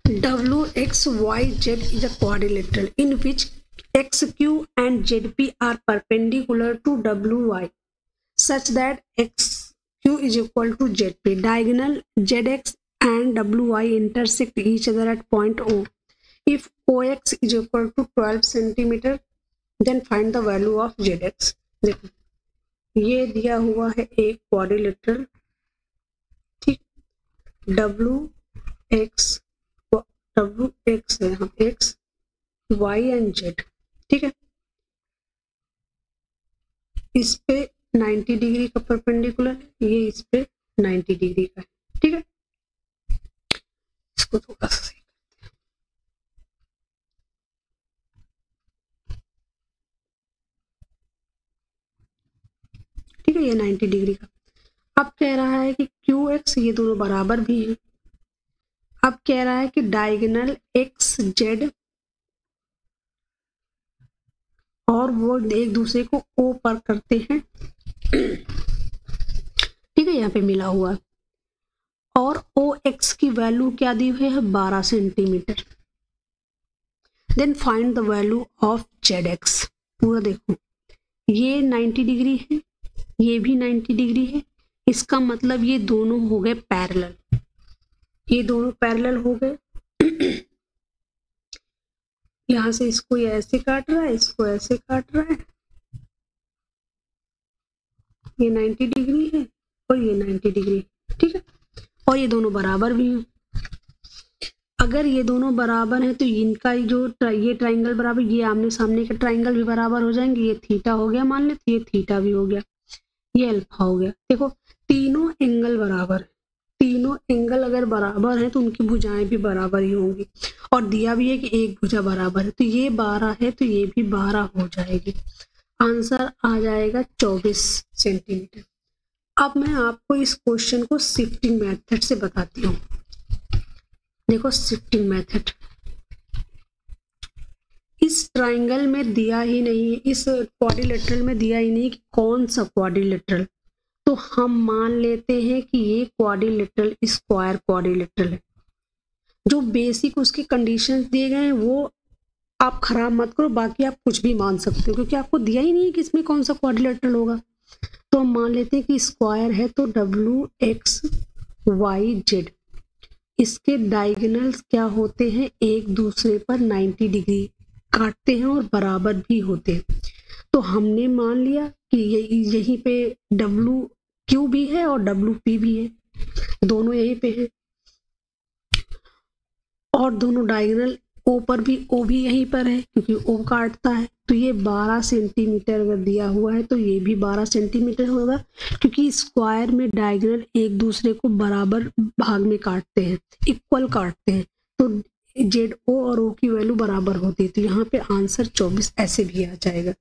WXYZ is a quadrilateral in which XQ and ZP are perpendicular to WY such that XQ is equal to ZP. Diagonal ZX and WY intersect each other at point O. If OX is equal to 12 cm, then find the value of ZX. देखो ये दिया हुआ है एक quadrilateral, ठीक, WX है यहाँ X Y and Z, ठीक है। इस पे 90 डिग्री का परपेंडिकुलर, ये इस पे 90 डिग्री का है, ठीक है। इसको थोड़ा सा सही करते हैं। ठीक है, ये 90 डिग्री का। अब कह रहा है कि QX, ये दोनों बराबर भी हैं। अब कह रहा है कि डायगोनल XZ और वो एक दूसरे को O पर करते हैं, ठीक है, यहाँ पे मिला हुआ है। और OX की वैल्यू क्या दी हुई है, 12 centimetre. Then find the value of ZX। पूरा देखो, ये 90 डिग्री है, ये भी 90 डिग्री है, इसका मतलब ये दोनों हो गए पैरेलल, ये दोनों पैरेलल हो गए। यहां से इसको ये ऐसे काट रहा है, इसको ऐसे काट रहा है, ये 90 डिग्री है और ये 90 डिग्री, ठीक है। और ये दोनों बराबर भी हैं। अगर ये दोनों बराबर हैं तो इनका जो ये ट्राइंगल बराबर, ये आमने सामने के ट्राइंगल भी बराबर हो जाएंगे। ये थीटा हो गया मान लेते, ये थीटा भी हो गया, ये अल्फा हो गया। देखो तीनों एंगल बराबर, तीनों एंगल अगर बराबर हैं तो उनकी भुजाएं भी बराबर ही होंगी। और दिया भी है कि एक भुजा बराबर है, तो ये 12 है तो ये भी 12 हो जाएगी। आंसर आ जाएगा 24 सेंटीमीटर। अब मैं आपको इस क्वेश्चन को शिफ्टिंग मेथड से बताती हूँ। देखो शिफ्टिंग मेथड, इस ट्राइंगल में दिया ही नहीं है, इस क्वाड्रिलेटरल में दिया ही नहीं कि कौन सा क्वाड्रिलेटरल, तो हम मान लेते हैं कि ये क्वाड्रिलेटरल स्क्वायर क्वाड्रिलेटरल है। जो बेसिक उसके कंडीशंस दिए गए हैं वो आप खराब मत करो, बाकी आप कुछ भी मान सकते हो क्योंकि आपको दिया ही नहीं है कि इसमें कौन सा क्वाड्रिलेटरल होगा। तो हम मान लेते हैं कि स्क्वायर है तो WXYZ, इसके डायगोनल्स क्या होते हैं, एक दूसरे पर 90 डिग्री काटते हैं और बराबर भी होते हैं। तो हमने मान लिया कि यहीं पे WQ भी है और WP भी है, दोनों यहीं पे हैं। और दोनों डायगोनल O पर भी, O भी यहीं पर है क्योंकि O काटता है। तो ये 12 सेंटीमीटर अगर दिया हुआ है तो ये भी 12 सेंटीमीटर होगा क्योंकि स्क्वायर में डायगोनल एक दूसरे को बराबर भाग में काटते हैं, इक्वल काटते हैं। तो ZO और O की वैल्यू बराबर होती है, तो यहाँ पे आंसर 24 ऐसे भी आ जाएगा।